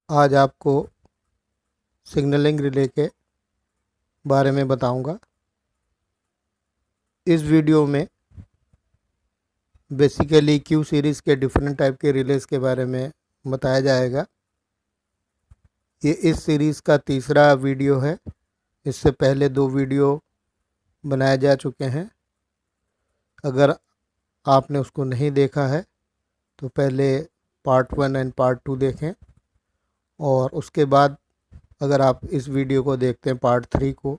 आज आपको signalling relay के बारे में बताऊंगा। इस वीडियो में बेसिकली क्यू सीरीज़ के डिफरेंट टाइप के रिलेज के बारे में बताया जाएगा। ये इस सीरीज़ का तीसरा वीडियो है। इससे पहले 2 वीडियो बनाए जा चुके हैं। अगर आपने उसको नहीं देखा है तो पहले पार्ट 1 एंड पार्ट 2 देखें, और उसके बाद अगर आप इस वीडियो को देखते हैं पार्ट 3 को,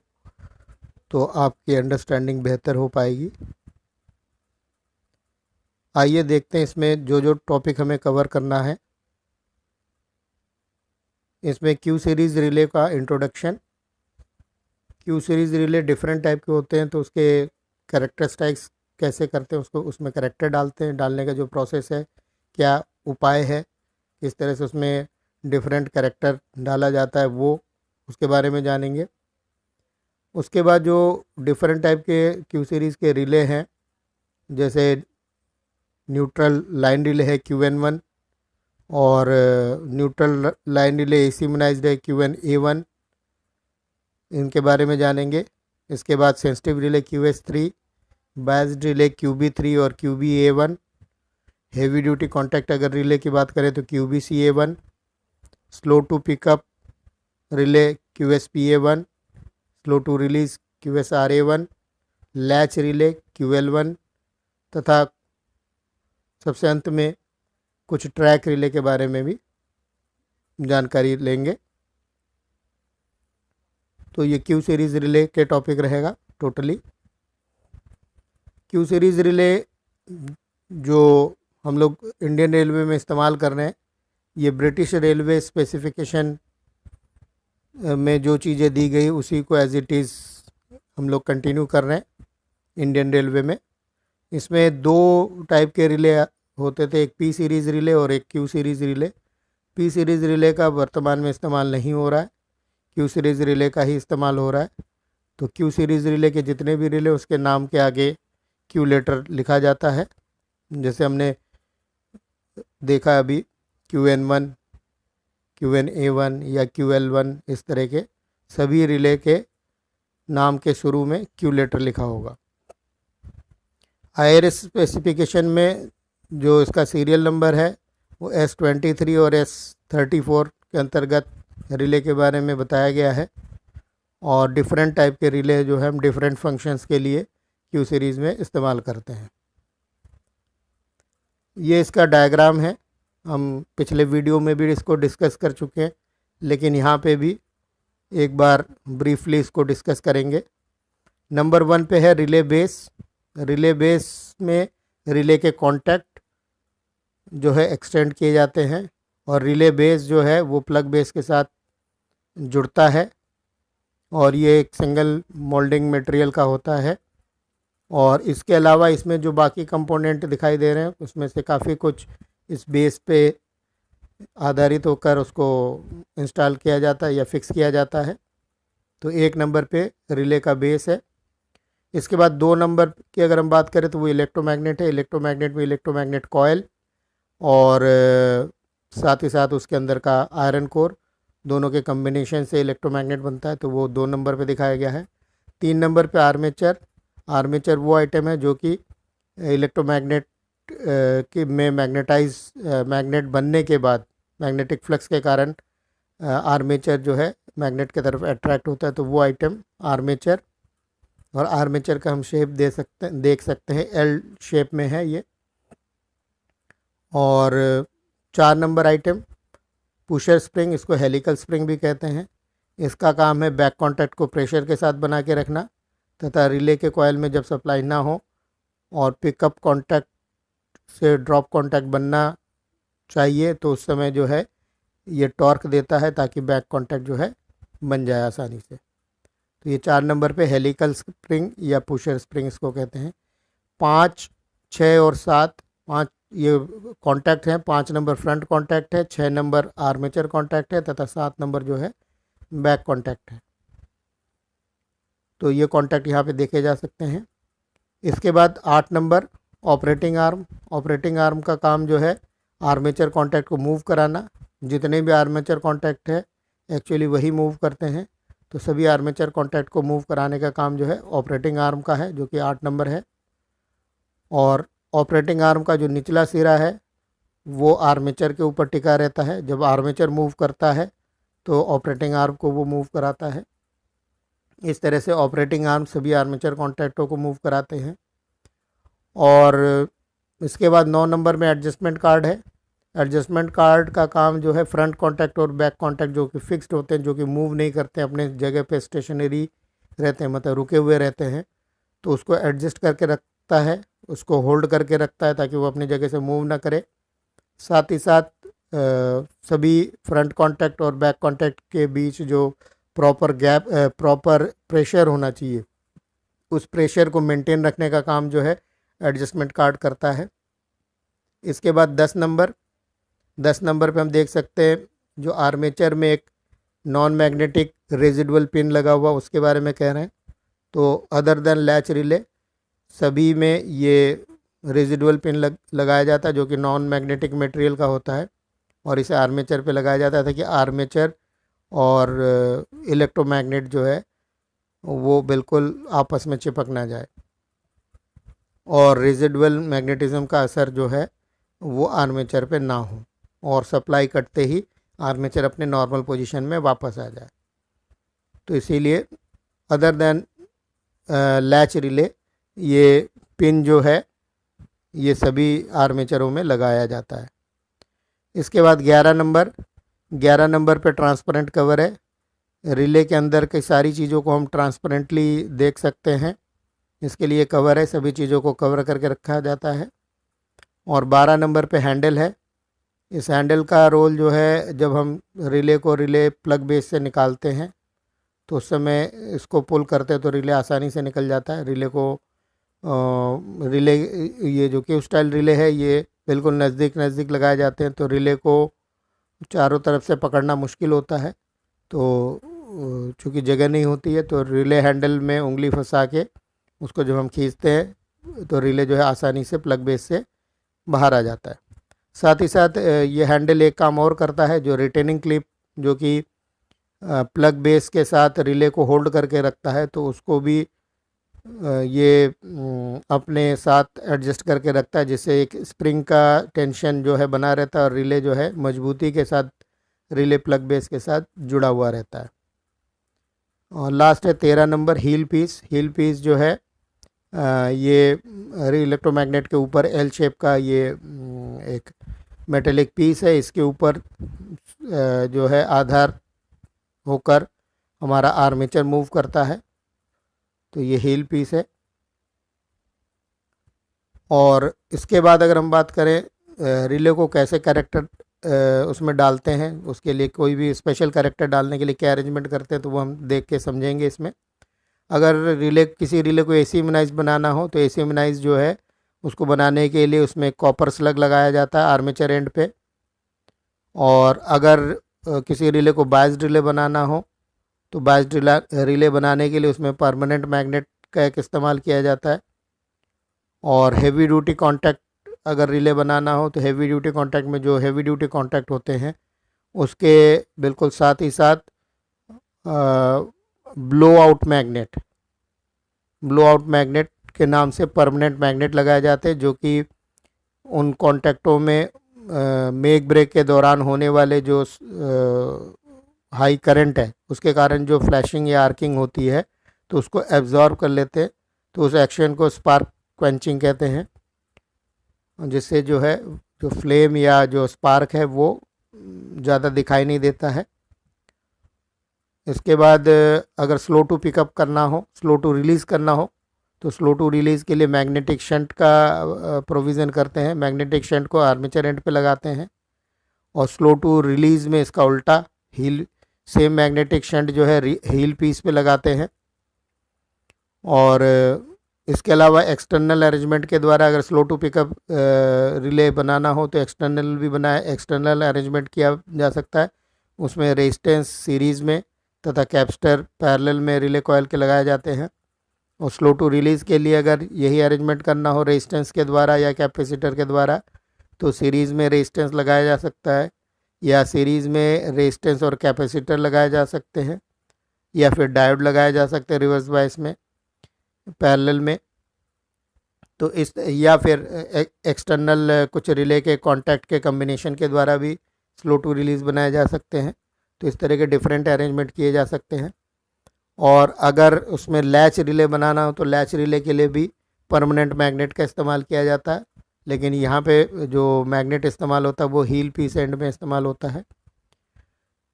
तो आपकी अंडरस्टैंडिंग बेहतर हो पाएगी। आइए देखते हैं इसमें जो जो टॉपिक हमें कवर करना है। इसमें क्यू सीरीज़ रिले का introduction. Q series relay different type के होते हैं, तो उसके कैरेक्टरिस्टिक्स कैसे करते हैं, उसको उसमें कैरेक्टर डालते हैं, डालने का जो प्रोसेस है, क्या उपाय है, किस तरह से उसमें डिफरेंट कैरेक्टर डाला जाता है, वो उसके बारे में जानेंगे। उसके बाद जो डिफरेंट टाइप के क्यू सीरीज़ के रिले हैं, जैसे न्यूट्रल लाइन रिले है QN1, और न्यूट्रल लाइन रिले एसिमनाइज्ड है QNA1, इनके बारे में जानेंगे। इसके बाद sensitive relay QS3, biased relay QB3 और QBA1, हेवी ड्यूटी कॉन्टैक्ट अगर रिले की बात करें तो QBCA1, slow to pick up relay QSPA1, slow to release QSRA1, latch relay QL1, तथा सबसे अंत में कुछ ट्रैक रिले के बारे में भी जानकारी लेंगे। तो ये क्यू सीरीज़ रिले के टॉपिक रहेगा टोटली। क्यू सीरीज़ रिले जो हम लोग इंडियन रेलवे में इस्तेमाल कर रहे हैं, ये ब्रिटिश रेलवे स्पेसिफिकेशन में जो चीज़ें दी गई उसी को एज इट इज़ हम लोग कंटिन्यू कर रहे हैं इंडियन रेलवे में। इसमें 2 टाइप के रिले होते थे, एक पी सीरीज़ रिले और एक Q series relay. P series relay का वर्तमान में इस्तेमाल नहीं हो रहा है, क्यू सीरीज़ रिले का ही इस्तेमाल हो रहा है। तो क्यू सीरीज़ रिले के जितने भी रिले, उसके नाम के आगे क्यू लेटर लिखा जाता है। जैसे हमने देखा अभी QN1, QNA1 या QL1, इस तरह के सभी रिले के नाम के शुरू में क्यू लेटर लिखा होगा। IRS स्पेसिफिकेशन में जो इसका सीरियल नंबर है वो S23 और S34 के अंतर्गत रिले के बारे में बताया गया है। और डिफरेंट टाइप के रिले जो है हम डिफरेंट फंक्शंस के लिए क्यू सीरीज़ में इस्तेमाल करते हैं। ये इसका डायग्राम है। हम पिछले वीडियो में भी इसको डिस्कस कर चुके हैं, लेकिन यहाँ पे भी एक बार ब्रीफली इसको डिस्कस करेंगे। नंबर 1 पे है रिले बेस। रिले बेस में रिले के कॉन्टैक्ट जो है एक्सटेंड किए जाते हैं, और रिले बेस जो है वो प्लग बेस के साथ जुड़ता है, और ये एक सिंगल मोल्डिंग मटेरियल का होता है। और इसके अलावा इसमें जो बाकी कंपोनेंट दिखाई दे रहे हैं, उसमें से काफ़ी कुछ इस बेस पे आधारित होकर उसको इंस्टॉल किया जाता है या फिक्स किया जाता है। तो 1 नंबर पे रिले का बेस है। इसके बाद 2 नंबर की अगर हम बात करें तो वो इलेक्ट्रोमैग्नेट है। इलेक्ट्रोमैग्नेट में इलेक्ट्रोमैग्नेट कॉयल और साथ ही साथ उसके अंदर का आयरन कोर, दोनों के कम्बिनेशन से इलेक्ट्रोमैग्नेट बनता है, तो वो 2 नंबर पे दिखाया गया है। 3 नंबर पे आर्मेचर। आर्मेचर वो आइटम है जो कि इलेक्ट्रोमैग्नेट के में मैग्नेट बनने के बाद मैग्नेटिक फ्लक्स के कारण आर्मेचर जो है मैग्नेट की तरफ अट्रैक्ट होता है, तो वो आइटम आर्मेचर। और आर्मेचर का हम शेप देख सकते हैं, एल शेप में है ये। और 4 नंबर आइटम पुशर स्प्रिंग, इसको हेलिकल स्प्रिंग भी कहते हैं। इसका काम है बैक कॉन्टैक्ट को प्रेशर के साथ बना के रखना, तथा रिले के कॉयल में जब सप्लाई ना हो और पिकअप कॉन्टैक्ट से ड्रॉप कॉन्टैक्ट बनना चाहिए, तो उस समय जो है ये टॉर्क देता है ताकि बैक कॉन्टैक्ट जो है बन जाए आसानी से। तो ये 4 नंबर पे हेलिकल स्प्रिंग या पुशर स्प्रिंग इसको कहते हैं। 5, 6 और 7, 5 ये कॉन्टैक्ट हैं। 5 नंबर फ्रंट कॉन्टैक्ट है, 6 नंबर आर्मेचर कॉन्टैक्ट है, तथा 7 नंबर जो है बैक कॉन्टैक्ट है। तो ये कॉन्टैक्ट यहाँ पे देखे जा सकते हैं। इसके बाद 8 number operating arm. Operating arm का काम जो है आर्मेचर कॉन्टैक्ट को मूव कराना, जितने भी आर्मेचर कॉन्टैक्ट है एक्चुअली वही मूव करते हैं। तो सभी आर्मेचर कॉन्टैक्ट को मूव कराने का काम जो है ऑपरेटिंग आर्म का है, जो कि 8 नंबर है। और ऑपरेटिंग आर्म का जो निचला सिरा है वो आर्मेचर के ऊपर टिका रहता है। जब आर्मेचर मूव करता है तो ऑपरेटिंग आर्म को वो मूव कराता है। इस तरह से ऑपरेटिंग आर्म सभी आर्मेचर कॉन्टैक्टों को मूव कराते हैं। और इसके बाद 9 नंबर में एडजस्टमेंट कार्ड है। एडजस्टमेंट कार्ड का काम जो है फ्रंट कॉन्टैक्ट और बैक कॉन्टैक्ट जो कि फिक्स्ड होते हैं, जो कि मूव नहीं करते हैं, अपने जगह पे स्टेशनरी रहते हैं, मतलब रुके हुए रहते हैं, तो उसको एडजस्ट करके रखता है, उसको होल्ड करके रखता है ताकि वो अपनी जगह से मूव ना करे। साथ ही साथ सभी फ्रंट कॉन्टैक्ट और बैक कॉन्टैक्ट के बीच जो प्रॉपर गैप प्रॉपर प्रेशर होना चाहिए, उस प्रेशर को मेंटेन रखने का काम जो है एडजस्टमेंट कार्ड करता है। इसके बाद 10 नंबर पे हम देख सकते हैं जो आर्मेचर में एक नॉन मैग्नेटिक रेजिडुअल पिन लगा हुआ, उसके बारे में कह रहे हैं। तो अदर देन लैच रिले सभी में ये रेजिडुअल पिन लगाया जाता है, जो कि नॉन मैग्नेटिक मटेरियल का होता है, और इसे आर्मेचर पे लगाया जाता है ताकि आर्मेचर और इलेक्ट्रोमैग्नेट जो है वो बिल्कुल आपस में चिपक ना जाए और रेजिडुअल मैग्नेटिज्म का असर जो है वो आर्मेचर पे ना हो और सप्लाई कटते ही आर्मेचर अपने नॉर्मल पोजीशन में वापस आ जाए। तो इसीलिए अदर देन लैच रिले ये पिन जो है ये सभी आर्मेचरों में लगाया जाता है। इसके बाद 11 नंबर पे ट्रांसपेरेंट कवर है। रिले के अंदर की सारी चीज़ों को हम ट्रांसपेरेंटली देख सकते हैं, इसके लिए कवर है, सभी चीज़ों को कवर करके रखा जाता है। और 12 नंबर पे हैंडल है। इस हैंडल का रोल जो है, जब हम रिले प्लग बेस से निकालते हैं तो उस समय इसको पुल करते हैं तो रिले आसानी से निकल जाता है। रिले ये जो कि स्टाइल रिले है ये बिल्कुल नज़दीक लगाए जाते हैं, तो रिले को चारों तरफ से पकड़ना मुश्किल होता है। तो चूँकि जगह नहीं होती है तो रिले हैंडल में उंगली फंसा के उसको जब हम खींचते हैं तो रिले जो है आसानी से प्लग बेस से बाहर आ जाता है। साथ ही साथ ये हैंडल एक काम और करता है, जो रिटेनिंग क्लिप जो कि प्लग बेस के साथ रिले को होल्ड करके रखता है, तो उसको भी ये अपने साथ एडजस्ट करके रखता है, जिससे एक स्प्रिंग का टेंशन जो है बना रहता है और रिले जो है मजबूती के साथ रिले प्लग बेस के साथ जुड़ा हुआ रहता है। और लास्ट है 13 नंबर हील पीस जो है ये इलेक्ट्रोमैग्नेट के ऊपर एल शेप का ये एक मेटेलिक पीस है। इसके ऊपर जो है आधार होकर हमारा आर्मेचर मूव करता है, तो ये हील पीस है। और इसके बाद अगर हम बात करें रिले को कैसे कैरेक्टर उसमें डालते हैं, उसके लिए कोई भी स्पेशल कैरेक्टर डालने के लिए क्या अरेंजमेंट करते हैं, तो वो हम देख के समझेंगे इसमें। अगर किसी रिले को एसी इम्यूनाइज बनाना हो तो एसी इम्यूनाइज जो है उसको बनाने के लिए उसमें कॉपर स्लग लगाया जाता है आर्मेचर एंड पे। और अगर किसी रिले को बायस्ड रिले बनाना हो तो बायस्ड रिले बनाने के लिए उसमें परमानेंट मैग्नेट का एक इस्तेमाल किया जाता है। और हेवी ड्यूटी कॉन्टैक्ट अगर रिले बनाना हो तो हेवी ड्यूटी कॉन्टैक्ट में जो हेवी ड्यूटी कॉन्टैक्ट होते हैं उसके बिल्कुल साथ ही साथ ब्लो आउट मैग्नेट के नाम से परमानेंट मैग्नेट लगाए जाते हैं, जो कि उन कॉन्टैक्टों में मेक ब्रेक के दौरान होने वाले जो हाई करंट है उसके कारण जो फ्लैशिंग या आर्किंग होती है तो उसको एब्जॉर्ब कर लेते हैं। तो उस एक्शन को स्पार्क क्वेंचिंग कहते हैं, जिससे जो है जो फ्लेम या जो स्पार्क है वो ज़्यादा दिखाई नहीं देता है। इसके बाद अगर स्लो टू पिकअप करना हो, स्लो टू रिलीज़ करना हो, तो स्लो टू रिलीज़ के लिए मैग्नेटिक शंट का प्रोविज़न करते हैं। मैग्नेटिक शंट को आर्मेचर एंड पे लगाते हैं। और स्लो टू रिलीज़ में इसका उल्टा हील सेम मैग्नेटिक शंट जो है हील पीस पे लगाते हैं। और इसके अलावा एक्सटर्नल अरेंजमेंट के द्वारा अगर स्लो टू पिकअप रिले बनाना हो तो एक्सटर्नल अरेंजमेंट किया जा सकता है। उसमें रेजिस्टेंस सीरीज़ में तथा कैपेसिटर पैरेलल में रिले कॉयल के लगाए जाते हैं। और स्लो टू रिलीज़ के लिए अगर यही अरेंजमेंट करना हो रेजिस्टेंस के द्वारा या कैपेसिटर के द्वारा तो सीरीज़ में रेजिस्टेंस लगाया जा सकता है, या सीरीज़ में रेजिस्टेंस और कैपेसिटर लगाए जा सकते हैं, या फिर डायोड लगाए जा सकते हैं रिवर्स बायस में पैरेलल में। तो इस या फिर एक्सटर्नल कुछ रिले के कॉन्टैक्ट के कम्बिनेशन के द्वारा भी स्लो टू रिलीज़ बनाए जा सकते हैं। तो इस तरह के डिफरेंट अरेंजमेंट किए जा सकते हैं। और अगर उसमें लैच रिले बनाना हो तो लैच रिले के लिए भी परमानेंट मैग्नेट का इस्तेमाल किया जाता है, लेकिन यहाँ पे जो मैग्नेट इस्तेमाल होता है वो हील पीस एंड में इस्तेमाल होता है।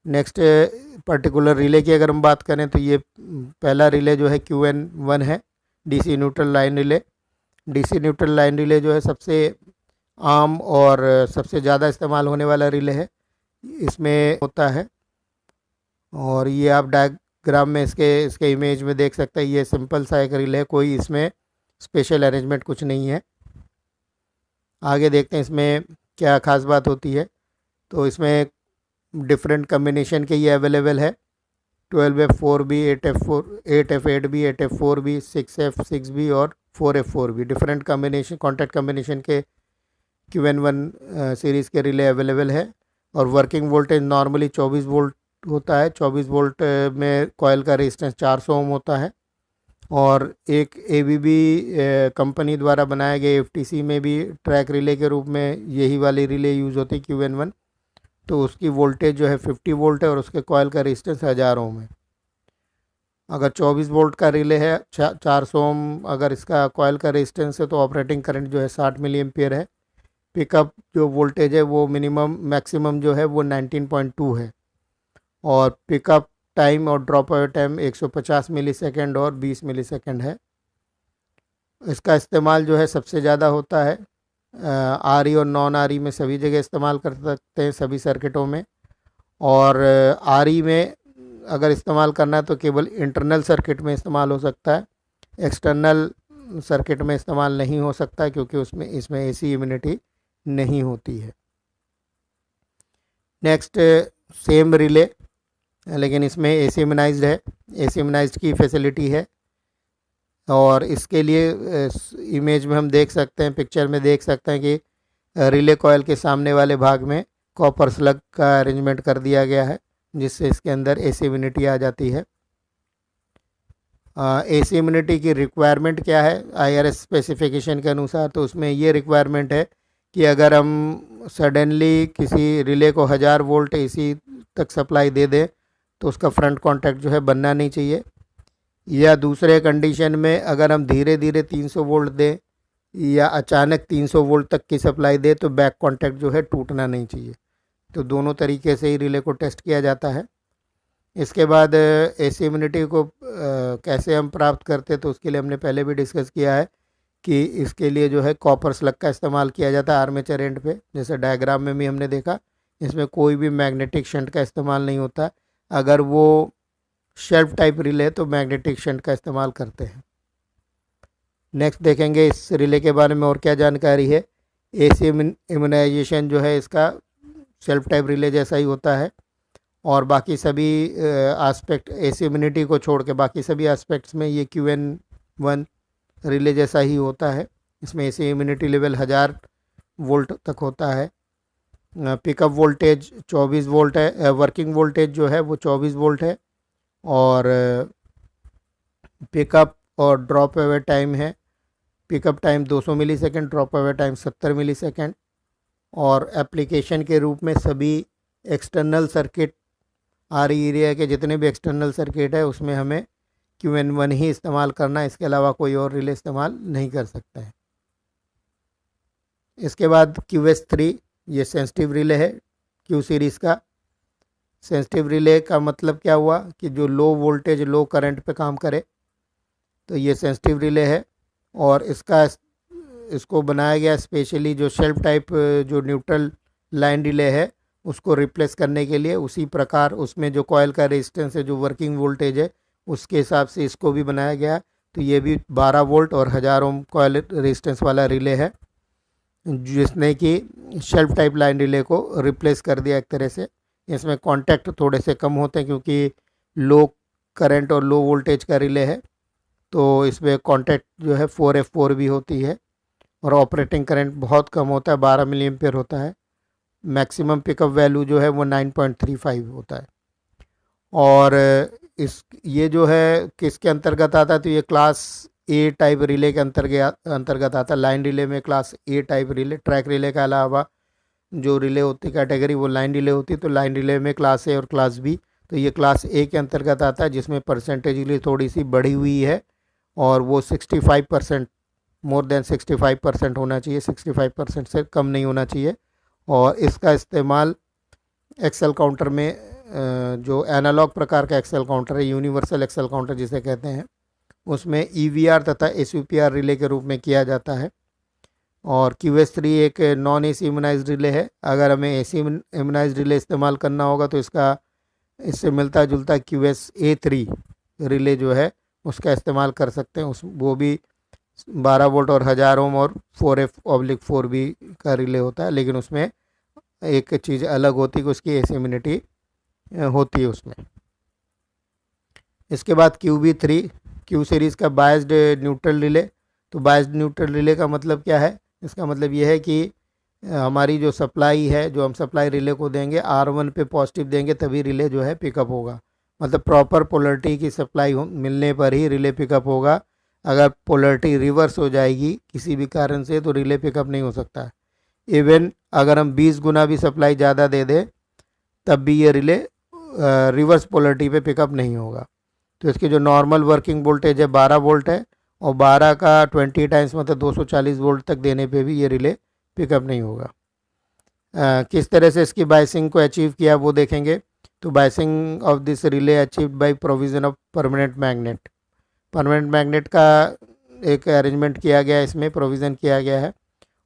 नेक्स्ट पर्टिकुलर रिले की अगर हम बात करें तो ये पहला रिले जो है QN1 है, DC neutral line relay. DC neutral line relay जो है सबसे आम और सबसे ज़्यादा इस्तेमाल होने वाला रिले है, इसमें होता है। और ये आप डायग्राम में इसके इमेज में देख सकते हैं, ये सिंपल सा एक रिले है, कोई इसमें स्पेशल अरेंजमेंट कुछ नहीं है। आगे देखते हैं इसमें क्या ख़ास बात होती है। तो इसमें डिफरेंट कम्बिनेशन के ये अवेलेबल है, 12F4B, 8F8B, 8F4B, 6F6B और 4F4B। Different combination contact combination के QN1 सीरीज़ के रिले अवेलेबल है। और वर्किंग वोल्टेज नॉर्मली 24 वोल्ट होता है। 24 वोल्ट में कॉयल का रेजिस्टेंस 400 ओम होता है। और एक ABB कंपनी द्वारा बनाए गए FTC में भी ट्रैक रिले के रूप में यही वाली रिले यूज़ होती है QN1। तो उसकी वोल्टेज जो है 50 वोल्ट है और उसके कॉयल का रेजिस्टेंस 1000 ओम है। अगर 24 वोल्ट का रिले है, 400 ओम अगर इसका कॉयल का रेजिस्टेंस है, तो ऑपरेटिंग करंट जो है 60 मिली एम्पियर है। पिकअप जो वोल्टेज है वो मैक्सिमम जो है वो 19.2 है। और पिकअप टाइम और ड्रॉप अवे टाइम 150 मिलीसेकंड और 20 मिलीसेकंड है। इसका इस्तेमाल जो है सबसे ज़्यादा होता है RE और नॉन RE में, सभी जगह इस्तेमाल कर सकते हैं, सभी सर्किटों में। और RE में अगर इस्तेमाल करना है तो केवल इंटरनल सर्किट में इस्तेमाल हो सकता है, एक्सटर्नल सर्किट में इस्तेमाल नहीं हो सकता, क्योंकि इसमें AC इम्यूनिटी नहीं होती है। नेक्स्ट सेम रिले, लेकिन इसमें AC इम्यूनाइज्ड है, AC इम्यूनाइज्ड की फैसिलिटी है। और इसके लिए इमेज में हम देख सकते हैं, पिक्चर में देख सकते हैं कि रिले कॉयल के सामने वाले भाग में कॉपर स्लग का अरेंजमेंट कर दिया गया है, जिससे इसके अंदर AC इम्यूनिटी आ जाती है। AC इम्यूनिटी की रिक्वायरमेंट क्या है IRS स्पेसिफिकेशन के अनुसार? तो उसमें ये रिक्वायरमेंट है कि अगर हम सडनली किसी रिले को 1000 वोल्ट AC तक सप्लाई दे दें तो उसका फ्रंट कॉन्टैक्ट जो है बनना नहीं चाहिए। या दूसरे कंडीशन में अगर हम धीरे धीरे 300 वोल्ट दें या अचानक 300 वोल्ट तक की सप्लाई दे तो बैक कॉन्टैक्ट जो है टूटना नहीं चाहिए। तो दोनों तरीके से ही रिले को टेस्ट किया जाता है। इसके बाद AC इम्यूनिटी को कैसे हम प्राप्त करते, तो उसके लिए हमने पहले भी डिस्कस किया है कि इसके लिए जो है कॉपर स्लग का इस्तेमाल किया जाता है आर्मेचर एंड पे, जैसे डायग्राम में भी हमने देखा। इसमें कोई भी मैग्नेटिक शंट का इस्तेमाल नहीं होता। अगर वो शेल्फ टाइप रिले तो मैग्नेटिक शंट का इस्तेमाल करते हैं। नेक्स्ट देखेंगे इस रिले के बारे में और क्या जानकारी है। AC इम्यूनाइजेशन जो है इसका सेल्फ टाइप रिले जैसा ही होता है, और बाकी सभी एस्पेक्ट AC इम्यूनिटी को छोड़ के बाकी सभी एस्पेक्ट्स में ये QN1 रिले जैसा ही होता है। इसमें AC इम्यूनिटी लेवल 1000 वोल्ट तक होता है। पिकअप वोल्टेज 24 वोल्ट है, वर्किंग वोल्टेज जो है वो 24 वोल्ट है। और पिकअप और ड्रॉप अवे टाइम है, pickup time 200 millisecond, drop away time 70 millisecond. और एप्लीकेशन के रूप में सभी एक्सटर्नल सर्किट RE एरिया के जितने भी एक्सटर्नल सर्किट है उसमें हमें QN1 ही इस्तेमाल करना है, इसके अलावा कोई और रिले इस्तेमाल नहीं कर सकते हैं। इसके बाद QS3, ये सेंसिटिव रिले है Q सीरीज़ का। सेंसिटिव रिले का मतलब क्या हुआ कि जो लो वोल्टेज लो करंट पे काम करे, तो ये सेंसिटिव रिले है। और इसको बनाया गया स्पेशली जो शेल्फ टाइप जो न्यूट्रल लाइन रिले है उसको रिप्लेस करने के लिए। उसी प्रकार उसमें जो कॉयल का रेजिस्टेंस है, जो वर्किंग वोल्टेज है, उसके हिसाब से इसको भी बनाया गया। तो ये भी 12 वोल्ट और 1000 ओम कॉयल रेजिस्टेंस वाला रिले है, जिसने कि शेल्फ टाइप लाइन रिले को रिप्लेस कर दिया एक तरह से। इसमें कॉन्टैक्ट थोड़े से कम होते हैं क्योंकि लो करंट और लो वोल्टेज का रिले है, तो इसमें कॉन्टैक्ट जो है 4F4 भी होती है। और ऑपरेटिंग करंट बहुत कम होता है, 12 मिली एम्पियर होता है। मैक्सिमम पिकअप वैल्यू जो है वो 9.35 होता है। और ये जो है किसके अंतर्गत आता है, तो ये क्लास ए टाइप रिले के अंतर्गत आता है। लाइन रिले में क्लास ए टाइप रिले, ट्रैक रिले के अलावा जो रिले होती कैटेगरी वो लाइन रिले होती है, तो लाइन रिले में क्लास ए और क्लास बी, तो ये क्लास ए के अंतर्गत आता है, जिसमें परसेंटेजली थोड़ी सी बढ़ी हुई है और वो 65%, मोर देन 65% होना चाहिए, 65% से कम नहीं होना चाहिए। और इसका इस्तेमाल एक्सेल काउंटर में जो एनालॉग प्रकार का एक्सेल काउंटर है, यूनिवर्सल एक्सेल काउंटर जिसे कहते हैं, उसमें EVR तथा SUPR रिले के रूप में किया जाता है। और QS3 एक नॉन AC इम्यूनाइज्ड रिले है। अगर हमें AC इम्यूनाइज्ड रिले इस्तेमाल करना होगा तो इससे मिलता जुलता QSA3 रिले जो है उसका इस्तेमाल कर सकते हैं। वो भी 12 वोल्ट और 1000 ओम और 4F/4B का रिले होता है, लेकिन उसमें एक चीज़ अलग होती है कि उसकी AC इम्यूनिटी होती है उसमें। इसके बाद QB3 Q सीरीज़ का बायस्ड न्यूट्रल रिले। तो बायस्ड न्यूट्रल रिले का मतलब क्या है, इसका मतलब ये है कि हमारी जो सप्लाई है, जो हम सप्लाई रिले को देंगे, R1 पे पॉजिटिव देंगे तभी रिले जो है पिकअप होगा। मतलब प्रॉपर पोलरिटी की सप्लाई मिलने पर ही रिले पिकअप होगा। अगर पोलरिटी रिवर्स हो जाएगी किसी भी कारण से तो रिले पिकअप नहीं हो सकता है। इवन अगर हम 20 गुना भी सप्लाई ज़्यादा दे दें तब भी ये रिले रिवर्स पोलरिटी पे पिकअप नहीं होगा। तो इसकी जो नॉर्मल वर्किंग वोल्टेज है 12 वोल्ट है, और 12 का 20 टाइम्स मतलब 240 वोल्ट तक देने पे भी ये रिले पिकअप नहीं होगा। किस तरह से इसकी बायसिंग को अचीव किया वो देखेंगे। तो biasing of this relay achieved by provision of permanent magnet. Permanent magnet का एक अरेंजमेंट किया गया है, इसमें प्रोविज़न किया गया है।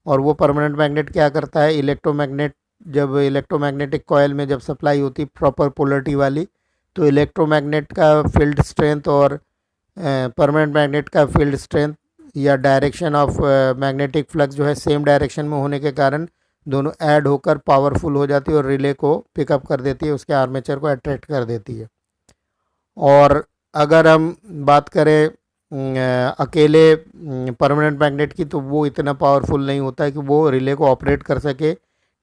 और वो परमानेंट मैग्नेट क्या करता है, जब इलेक्ट्रोमैग्नेटिक कॉयल में जब सप्लाई होती प्रॉपर पोलरिटी वाली, तो इलेक्ट्रोमैग्नेट का फील्ड स्ट्रेंथ और परमानेंट मैग्नेट का फील्ड स्ट्रेंथ या डायरेक्शन ऑफ मैग्नेटिक फ्लक्स जो है सेम डायरेक्शन में होने के कारण दोनों ऐड होकर पावरफुल हो जाती है और रिले को पिकअप कर देती है, उसके आर्मेचर को अट्रैक्ट कर देती है। और अगर हम बात करें अकेले परमानेंट मैग्नेट की, तो वो इतना पावरफुल नहीं होता है कि वो रिले को ऑपरेट कर सके।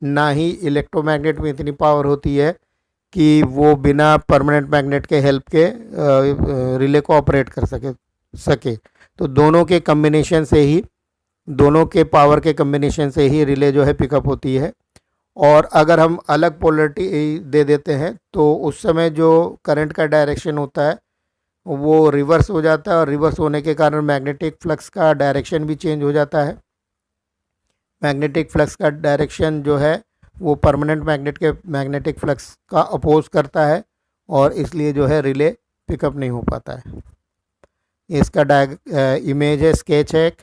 ना ही इलेक्ट्रोमैग्नेट में इतनी पावर होती है कि वो बिना परमानेंट मैग्नेट के हेल्प के रिले को ऑपरेट कर सके। तो दोनों के पावर के कम्बिनेशन से ही रिले जो है पिकअप होती है। और अगर हम अलग पोलरिटी दे देते हैं तो उस समय जो करंट का डायरेक्शन होता है वो रिवर्स हो जाता है, और रिवर्स होने के कारण मैग्नेटिक फ्लक्स का डायरेक्शन भी चेंज हो जाता है। मैग्नेटिक फ्लक्स का डायरेक्शन जो है वो परमानेंट मैग्नेटिक फ्लक्स का अपोज करता है, और इसलिए जो है रिले पिकअप नहीं हो पाता है। इसका इमेज है, स्केच है एक,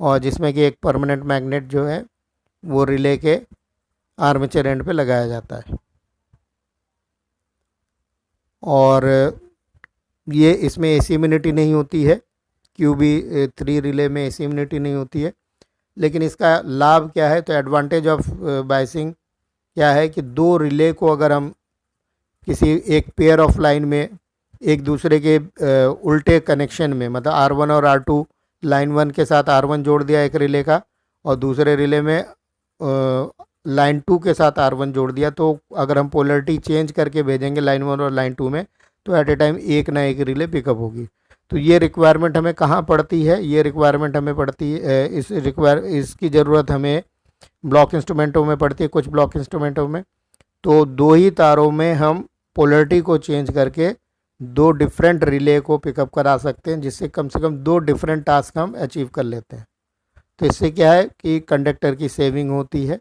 और जिसमें कि एक परमानेंट मैग्नेट जो है वो रिले के आर्मेचर एंड पे लगाया जाता है। और ये इसमें AC इम्यूनिटी नहीं होती है, QB3 रिले में AC इम्यूनिटी नहीं होती है। लेकिन इसका लाभ क्या है, तो एडवांटेज ऑफ बायसिंग क्या है कि दो रिले को अगर हम किसी एक पेयर ऑफ लाइन में एक दूसरे के उल्टे कनेक्शन में, मतलब R1 और R2, लाइन 1 के साथ R1 जोड़ दिया एक रिले का, और दूसरे रिले में लाइन 2 के साथ R1 जोड़ दिया, तो अगर हम पोलरिटी चेंज करके भेजेंगे लाइन 1 और लाइन 2 में, तो एट ए टाइम एक ना एक रिले पिकअप होगी। तो ये रिक्वायरमेंट हमें कहाँ पड़ती है, ये रिक्वायरमेंट हमें पड़ती है, इसकी ज़रूरत हमें ब्लॉक इंस्ट्रूमेंटों में पड़ती है, कुछ ब्लॉक इंस्ट्रूमेंटों में। तो दो ही तारों में हम पोलरिटी को चेंज करके दो डिफरेंट रिले को पिकअप करा सकते हैं, जिससे कम से कम दो डिफरेंट टास्क हम अचीव कर लेते हैं। तो इससे क्या है कि कंडक्टर की सेविंग होती है,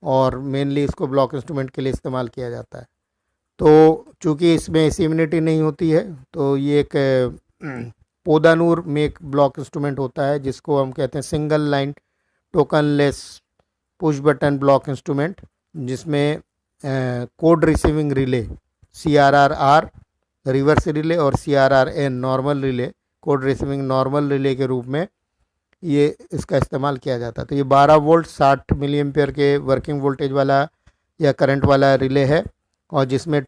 और मेनली इसको ब्लॉक इंस्ट्रूमेंट के लिए इस्तेमाल किया जाता है। तो चूँकि इसमें AC इम्यूनिटी नहीं होती है, तो ये एक पोदानूर में एक ब्लॉक इंस्ट्रूमेंट होता है जिसको हम कहते हैं single line tokenless push button block instrument, जिसमें code receiving relay CRR reverse relay और CRRN normal relay, code receiving normal relay के रूप में ये इसका इस्तेमाल किया जाता है। तो ये 12 वोल्ट 60 मिली एम्पियर के वर्किंग वोल्टेज वाला या करंट वाला रिले है, और जिसमें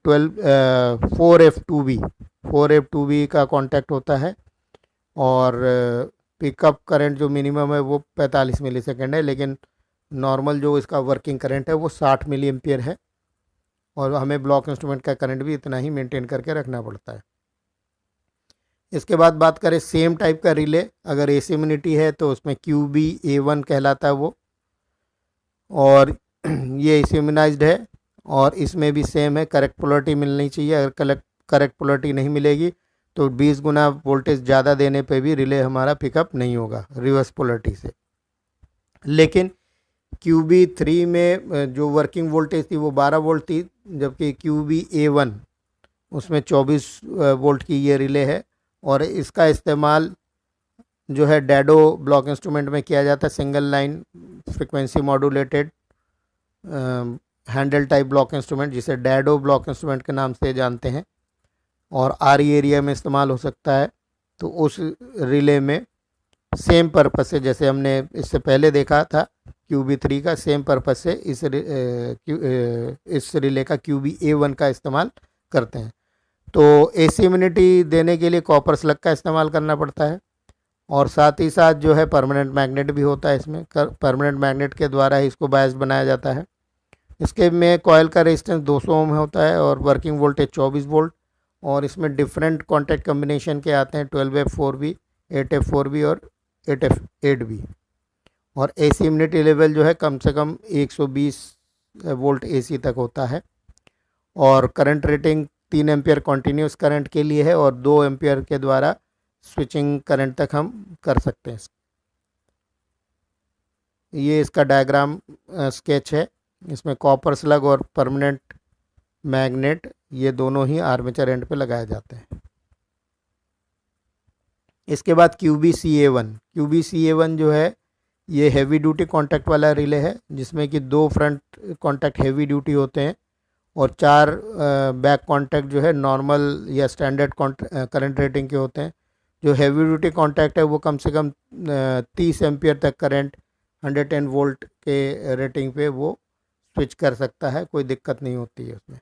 4F2B का कांटेक्ट होता है, और पिकअप करंट जो मिनिमम है वो 45 मिली सेकेंड है, लेकिन नॉर्मल जो इसका वर्किंग करंट है वो 60 मिली एम्पियर है, और हमें ब्लॉक इंस्ट्रूमेंट का करंट भी इतना ही मेंटेन करके रखना पड़ता है। इसके बाद बात करें सेम टाइप का रिले, अगर एसिमिनिटी है तो उसमें QB-A1 कहलाता है वो, और ये एसिमिनाइज्ड है, और इसमें भी सेम है, करेक्ट पोलरिटी मिलनी चाहिए। अगर करेक्ट पोलरिटी नहीं मिलेगी तो 20 गुना वोल्टेज ज़्यादा देने पे भी रिले हमारा पिकअप नहीं होगा रिवर्स पोलरिटी से। लेकिन QB3 में जो वर्किंग वोल्टेज थी वो 12 वोल्ट थी, जबकि QB-A1 उसमें 24 वोल्ट की ये रिले है, और इसका इस्तेमाल जो है डैडो ब्लॉक इंस्ट्रूमेंट में किया जाता है, single line frequency modulated handle type block instrument, जिसे डैडो ब्लॉक इंस्ट्रूमेंट के नाम से जानते हैं, और RE एरिया में इस्तेमाल हो सकता है। तो उस रिले में सेम पर्पस से, जैसे हमने इससे पहले देखा था QB3 का, सेम पर्पस से इस रिले का QB-A1 का इस्तेमाल करते हैं। तो एसिमिनिटी देने के लिए कॉपर स्लग का इस्तेमाल करना पड़ता है, और साथ ही साथ जो है परमानेंट मैग्नेट भी होता है इसमें। परमानेंट मैग्नेट के द्वारा ही इसको बायस बनाया जाता है। इसके में कॉयल का रेजिस्टेंस 200 ओम होता है, और वर्किंग वोल्टेज 24 वोल्ट, और इसमें डिफरेंट कॉन्टैक्ट कम्बिनेशन के आते हैं, 12F4B, 8F4B और 8F8B। और एसिमिनिटी लेवल जो है कम से कम 120 वोल्ट AC तक होता है, और current rating 3 ampere continuous current के लिए है, और 2 एम्पियर के द्वारा स्विचिंग करंट तक हम कर सकते हैं। ये इसका डायग्राम स्केच है। इसमें कॉपर स्लग और परमानेंट मैग्नेट ये दोनों ही आर्मेचर एंड पे लगाए जाते हैं। इसके बाद QB-CA1 जो है ये हैवी ड्यूटी कॉन्टैक्ट वाला रिले है, जिसमें कि 2 फ्रंट कॉन्टैक्ट हैवी ड्यूटी होते हैं, और 4 बैक कॉन्टैक्ट जो है नॉर्मल या स्टैंडर्ड करंट रेटिंग के होते हैं। जो हैवी ड्यूटी कॉन्टैक्ट है वो कम से कम 30 एम्पियर तक करंट 110 वोल्ट के रेटिंग पे वो स्विच कर सकता है, कोई दिक्कत नहीं होती है उसमें।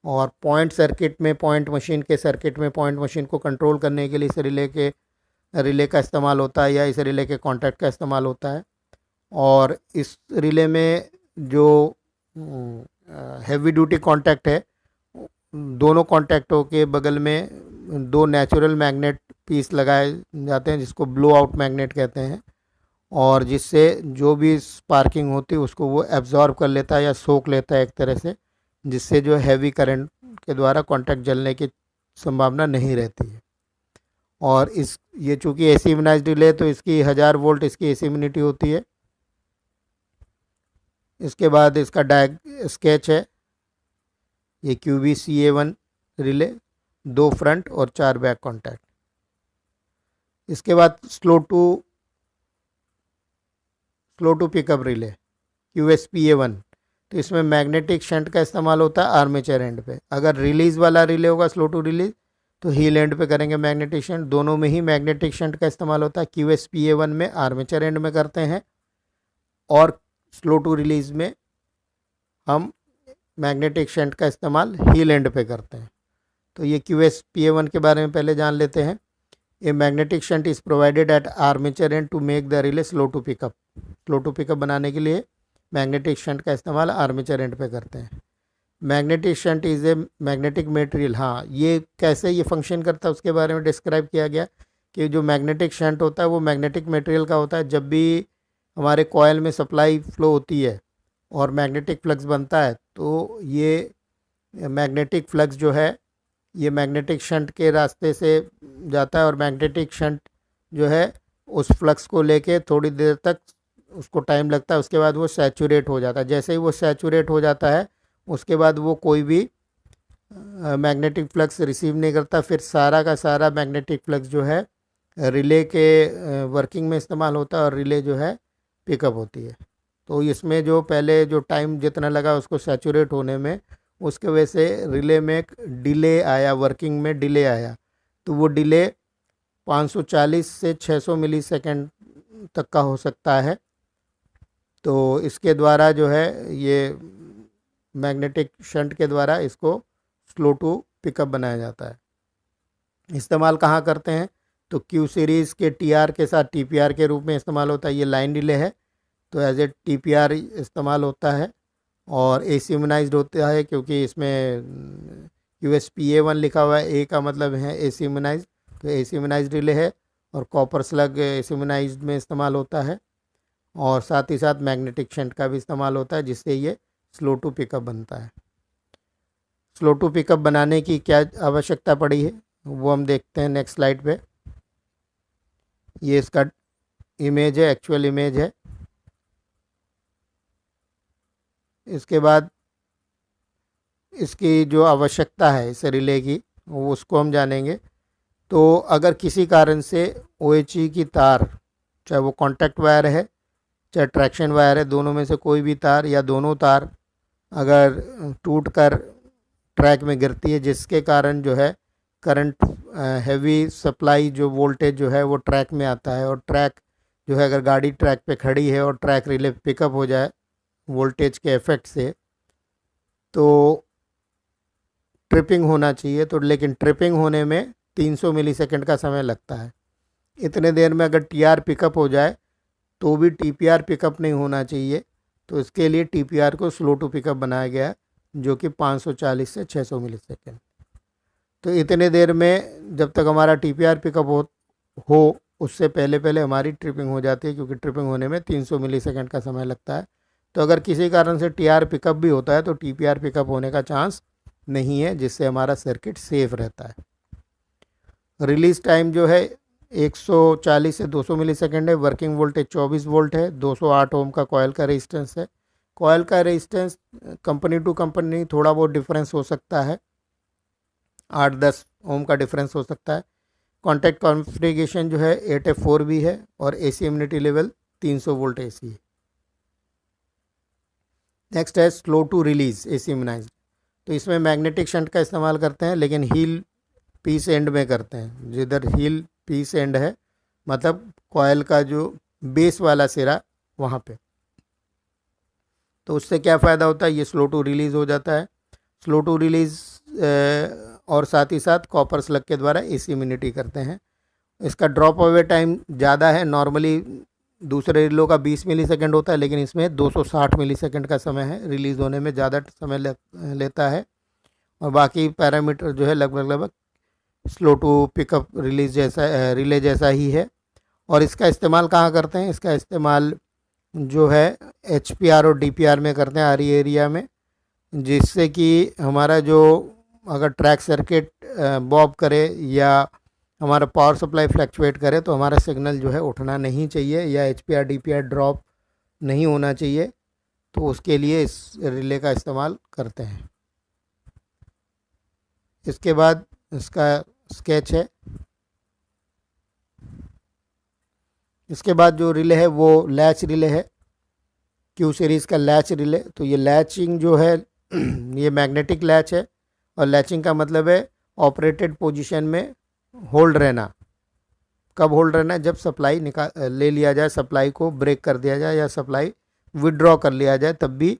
और पॉइंट सर्किट में, पॉइंट मशीन के सर्किट में पॉइंट मशीन को कंट्रोल करने के लिए इस रिले का इस्तेमाल होता है, या इस रिले के कॉन्टैक्ट का इस्तेमाल होता है। और इस रिले में जो हैवी ड्यूटी कॉन्टैक्ट है, दोनों कॉन्टैक्टों के बगल में 2 नेचुरल मैग्नेट पीस लगाए जाते हैं, जिसको ब्लो आउट मैग्नेट कहते हैं, और जिससे जो भी स्पार्किंग होती है उसको वो एब्जॉर्ब कर लेता है या सोख लेता है एक तरह से, जिससे जो हैवी करंट के द्वारा कॉन्टैक्ट जलने की संभावना नहीं रहती है। और ये चूँकि एसिमिनाइज्ड रिले तो इसकी 1000 वोल्ट इसकी एसिमिनिटी होती है। इसके बाद इसका स्केच है, ये QB-CA1 रिले, 2 फ्रंट और 4 बैक कॉन्टैक्ट। इसके बाद slow to pick up relay QSPA1, तो इसमें मैग्नेटिक शंट का इस्तेमाल होता है आर्मेचर एंड पे। अगर रिलीज वाला रिले होगा स्लो टू रिलीज तो हील एंड पे करेंगे मैग्नेटिक शंट, दोनों में ही मैग्नेटिक शंट का इस्तेमाल होता है। QSPA1 में आर्मेचर एंड में करते हैं, और स्लो टू रिलीज में हम मैग्नेटिक शंट का इस्तेमाल हील एंड पे करते हैं। तो ये QSPA1 के बारे में पहले जान लेते हैं। A magnetic shunt is provided at armature end to make the relay slow to pick up. Slow to pick up बनाने के लिए मैग्नेटिक शंट का इस्तेमाल आर्मेचर एंड पे करते हैं। Magnetic shunt is a magnetic material. हाँ, ये कैसे ये फंक्शन करता है उसके बारे में डिस्क्राइब किया गया कि जो मैग्नेटिक शंट होता है वो मैग्नेटिक मटेरियल का होता है। जब भी हमारे कॉयल में सप्लाई फ्लो होती है और मैग्नेटिक फ्लक्स बनता है, तो ये मैग्नेटिक फ्लक्स जो है ये मैग्नेटिक शंट के रास्ते से जाता है, और मैग्नेटिक शंट जो है उस फ्लक्स को लेके थोड़ी देर तक उसको टाइम लगता है, उसके बाद वो सैचुरेट हो जाता है। जैसे ही वो सैचुरेट हो जाता है उसके बाद वो कोई भी मैग्नेटिक फ्लक्स रिसीव नहीं करता। फिर सारा का सारा मैग्नेटिक फ्लक्स जो है रिले के वर्किंग में इस्तेमाल होता है, और रिले जो है पिकअप होती है। तो इसमें जो पहले जो टाइम जितना लगा उसको सैचुरेट होने में, उसके वजह से रिले में एक डिले आया, वर्किंग में डिले आया। तो वो डिले 540 से 600 मिलीसेकंड तक का हो सकता है। तो इसके द्वारा जो है ये मैग्नेटिक शंट के द्वारा इसको स्लो टू पिकअप बनाया जाता है। इस्तेमाल कहाँ करते हैं? तो Q सीरीज़ के TR के साथ TPR के रूप में इस्तेमाल होता है। ये लाइन डिले है, तो एज ए TPR इस्तेमाल होता है और AC इम्यूनाइज्ड होता है, क्योंकि इसमें USPA1 लिखा हुआ है। ए का मतलब है AC इम्यूनाइज्ड, तो AC इम्यूनाइज्ड रिले है। और कॉपर स्लग AC इम्यूनाइज्ड में इस्तेमाल होता है, और साथ ही साथ मैग्नेटिक शंट का भी इस्तेमाल होता है, जिससे ये स्लो टू पिकअप बनता है। स्लो टू पिकअप बनाने की क्या आवश्यकता पड़ी है वो हम देखते हैं नेक्स्ट स्लाइड पे। ये इसका इमेज है, एक्चुअल इमेज है। इसके बाद इसकी जो आवश्यकता है इस रिले की, वो उसको हम जानेंगे। तो अगर किसी कारण से OHE की तार, चाहे वो कॉन्टैक्ट वायर है चाहे ट्रैक्शन वायर है, दोनों में से कोई भी तार या दोनों तार अगर टूट कर ट्रैक में गिरती है, जिसके कारण जो है करंट हैवी सप्लाई जो वोल्टेज जो है वो ट्रैक में आता है, और ट्रैक जो है अगर गाड़ी ट्रैक पे खड़ी है और ट्रैक रिले पिकअप हो जाए वोल्टेज के इफेक्ट से, तो ट्रिपिंग होना चाहिए। तो लेकिन ट्रिपिंग होने में 300 मिलीसेकंड का समय लगता है। इतने देर में अगर TR पिकअप हो जाए तो भी TPR पिकअप नहीं होना चाहिए। तो इसके लिए TPR को स्लो टू पिकअप बनाया गया है, जो कि 540 से 600 मिलीसेकंड। तो इतने देर में जब तक हमारा TPR पिकअप हो उससे पहले पहले हमारी ट्रिपिंग हो जाती है, क्योंकि ट्रिपिंग होने में 300 मिलीसेकंड का समय लगता है। तो अगर किसी कारण से TR पिकअप भी होता है तो TPR पिकअप होने का चांस नहीं है, जिससे हमारा सर्किट सेफ रहता है। रिलीज टाइम जो है 140 से 200 मिलीसेकंड है। वर्किंग वोल्टेज 24 वोल्ट है। 208 ओम का कॉयल का रेजिस्टेंस है। कॉयल का रेजिस्टेंस कंपनी टू कंपनी थोड़ा बहुत डिफरेंस हो सकता है, 8-10 ओम का डिफरेंस हो सकता है। कॉन्टैक्ट कॉन्फ़िगरेशन जो है 8F4 भी है, और AC immunity level 300 volt AC है। नेक्स्ट है slow to release AC immunised. तो इसमें मैग्नेटिक शंट का इस्तेमाल करते हैं, लेकिन हील पीस एंड में करते हैं। जिधर हील पीस एंड है, मतलब कॉयल का जो बेस वाला सिरा वहाँ पे। तो उससे क्या फ़ायदा होता है, ये स्लो टू रिलीज़ हो जाता है। स्लो टू रिलीज़ और साथ ही साथ कॉपर स्लग के द्वारा AC इम्यूनिटी करते हैं। इसका ड्रॉप अवे टाइम ज़्यादा है। नॉर्मली दूसरे रिलो का 20 मिलीसेकंड होता है, लेकिन इसमें 260 मिलीसेकंड का समय है। रिलीज़ होने में ज़्यादा समय लेता है, और बाकी पैरामीटर जो है लगभग स्लो टू पिकअप रिले जैसा ही है। और इसका इस्तेमाल कहाँ करते हैं, इसका इस्तेमाल जो है HPR और DPR में करते हैं, RE एरिया में, जिससे कि हमारा जो अगर ट्रैक सर्किट बॉब करे या हमारा पावर सप्लाई फ्लक्चुएट करे तो हमारा सिग्नल जो है उठना नहीं चाहिए, या HPR DPR ड्रॉप नहीं होना चाहिए। तो उसके लिए इस रिले का इस्तेमाल करते हैं। इसके बाद इसका स्केच है। इसके बाद जो रिले है वो लैच रिले है, Q सीरीज़ का लैच रिले। तो ये लैचिंग जो है ये मैग्नेटिक लैच है, और लैचिंग का मतलब है ऑपरेटेड पोजीशन में होल्ड रहना। कब होल्ड रहना है, जब सप्लाई ले लिया जाए, सप्लाई को ब्रेक कर दिया जाए या सप्लाई विड्रॉ कर लिया जाए, तब भी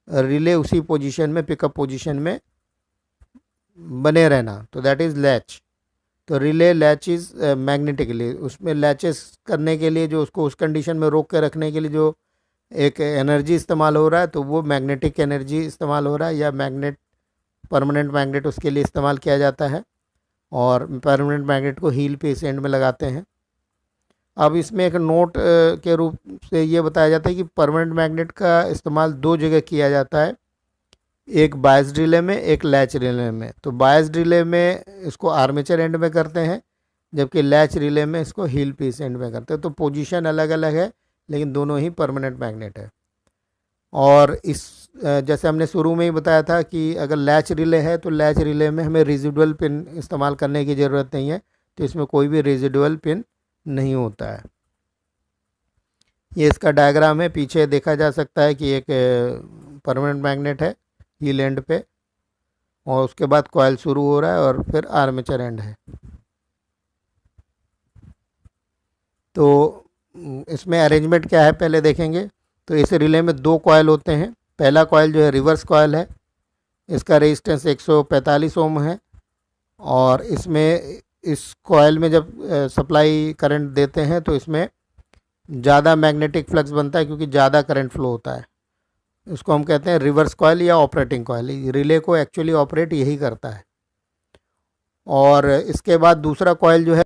रिले उसी पोजीशन में, पिकअप पोजीशन में बने रहना। तो दैट इज़ लैच। तो रिले लैचेस मैग्नेटिकली, उसमें लैचेस करने के लिए जो उसको उस कंडीशन में रोक के रखने के लिए जो एक एनर्जी इस्तेमाल हो रहा है, तो वो मैग्नेटिक एनर्जी इस्तेमाल हो रहा है, या परमानेंट मैग्नेट उसके लिए इस्तेमाल किया जाता है। और परमानेंट मैग्नेट को हील पे इस एंड में लगाते हैं। अब इसमें एक नोट के रूप से ये बताया जाता है कि परमानेंट मैग्नेट का इस्तेमाल 2 जगह किया जाता है, एक बायस्ड रिले में, एक लैच रिले में। तो बायस्ड रिले में इसको आर्मेचर एंड में करते हैं, जबकि लैच रिले में इसको हील पीस एंड में करते हैं। तो पोजीशन अलग अलग है, लेकिन दोनों ही परमानेंट मैग्नेट है। और इस जैसे हमने शुरू में ही बताया था कि अगर लैच रिले है तो लैच रिले में हमें रेजिडुअल पिन इस्तेमाल करने की ज़रूरत नहीं है, तो इसमें कोई भी रेजिडुअल पिन नहीं होता है। ये इसका डायग्राम है, पीछे देखा जा सकता है कि एक परमानेंट मैग्नेट है हील एंड पे, और उसके बाद कॉयल शुरू हो रहा है, और फिर आर्मेचर एंड है। तो इसमें अरेंजमेंट क्या है पहले देखेंगे। तो इस रिले में 2 कॉयल होते हैं। पहला कॉयल जो है रिवर्स कॉयल है, इसका रेजिस्टेंस 145 ओम है, और इसमें इस कॉयल में जब सप्लाई करंट देते हैं तो इसमें ज़्यादा मैग्नेटिक फ्लक्स बनता है क्योंकि ज़्यादा करंट फ्लो होता है। इसको हम कहते हैं रिवर्स कॉइल या ऑपरेटिंग कॉइल। रिले को एक्चुअली ऑपरेट यही करता है। और इसके बाद दूसरा कॉइल जो है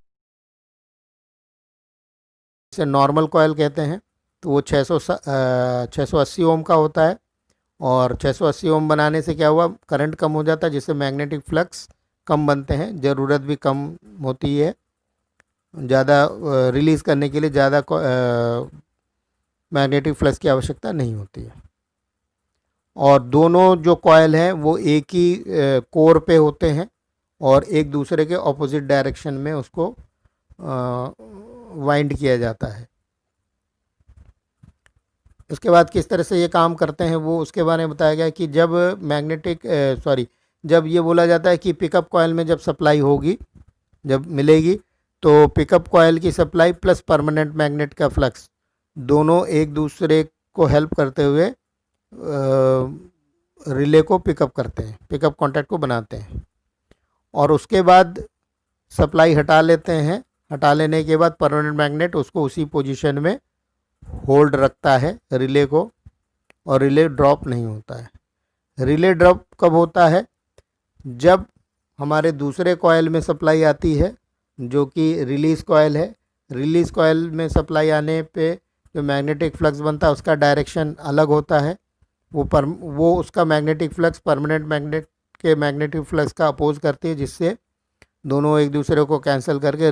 इसे नॉर्मल कॉइल कहते हैं। तो वो 680 ओम का होता है। और 680 ओम बनाने से क्या हुआ, करंट कम हो जाता है, जिससे मैग्नेटिक फ्लक्स कम बनते हैं, ज़रूरत भी कम होती है ज़्यादा रिलीज़ करने के लिए, ज़्यादा मैग्नेटिक फ्लक्स की आवश्यकता नहीं होती है। और दोनों जो कॉयल हैं वो एक ही कोर पे होते हैं और एक दूसरे के ऑपोजिट डायरेक्शन में उसको वाइंड किया जाता है। इसके बाद किस तरह से ये काम करते हैं वो उसके बारे में बताया गया कि जब जब ये बोला जाता है कि पिकअप कॉयल में जब सप्लाई होगी, जब मिलेगी, तो पिकअप कॉयल की सप्लाई प्लस परमानेंट मैग्नेट का फ्लक्स दोनों एक दूसरे को हेल्प करते हुए रिले को पिकअप करते हैं, पिकअप कॉन्टैक्ट को बनाते हैं। और उसके बाद सप्लाई हटा लेते हैं। हटा लेने के बाद परमानेंट मैग्नेट उसको उसी पोजीशन में होल्ड रखता है रिले को, और रिले ड्रॉप नहीं होता है। रिले ड्रॉप कब होता है, जब हमारे दूसरे कॉयल में सप्लाई आती है जो कि रिलीज़ कॉयल है। रिलीज़ कॉयल में सप्लाई आने पे जो मैग्नेटिक फ्लक्स बनता है उसका डायरेक्शन अलग होता है। वो उसका मैग्नेटिक फ्लक्स परमानेंट मैग्नेट के मैग्नेटिक फ्लक्स का अपोज करती है, जिससे दोनों एक दूसरे को कैंसिल करके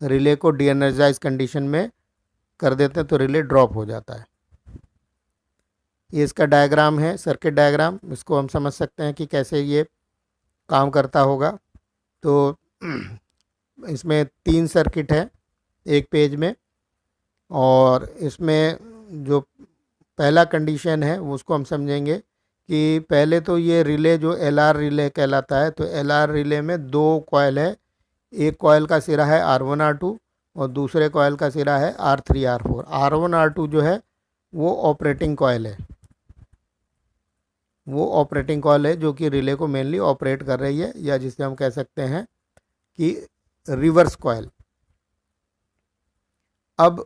रिले को डी एनर्जाइज कंडीशन में कर देते हैं, तो रिले ड्रॉप हो जाता है। ये इसका डायग्राम है, सर्किट डायग्राम। इसको हम समझ सकते हैं कि कैसे ये काम करता होगा। तो इसमें 3 सर्किट है एक पेज में, और इसमें जो पहला कंडीशन है उसको हम समझेंगे कि पहले तो ये रिले जो LR रिले कहलाता है। तो LR रिले में 2 कॉयल है। एक कॉयल का सिरा है R1 R2 और दूसरे कॉयल का सिरा है R3 R4। R1 R2 जो है वो ऑपरेटिंग कॉयल है, वो ऑपरेटिंग कॉयल है जो कि रिले को मेनली ऑपरेट कर रही है, या जिसे हम कह सकते हैं कि रिवर्स कॉयल। अब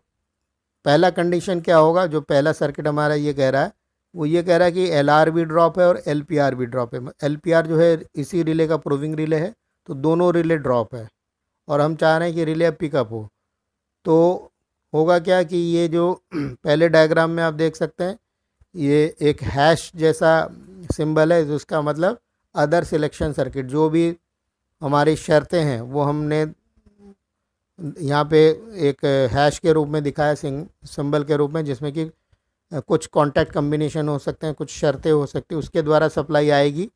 पहला कंडीशन क्या होगा, जो पहला सर्किट हमारा ये कह रहा है, वो ये कह रहा है कि LR भी ड्रॉप है और LPR भी ड्रॉप है। LPR जो है इसी रिले का प्रूविंग रिले है, तो दोनों रिले ड्रॉप है और हम चाह रहे हैं कि रिले अब पिकअप हो। तो होगा क्या कि ये जो पहले डायग्राम में आप देख सकते हैं, ये एक हैश जैसा सिंबल है, जिसका मतलब अदर सिलेक्शन सर्किट। जो भी हमारी शर्तें हैं वो हमने यहाँ पे एक हैश के रूप में दिखाया, सिंबल के रूप में, जिसमें कि कुछ कॉन्टैक्ट कम्बिनेशन हो सकते हैं, कुछ शर्तें हो सकती हैं। उसके द्वारा सप्लाई आएगी,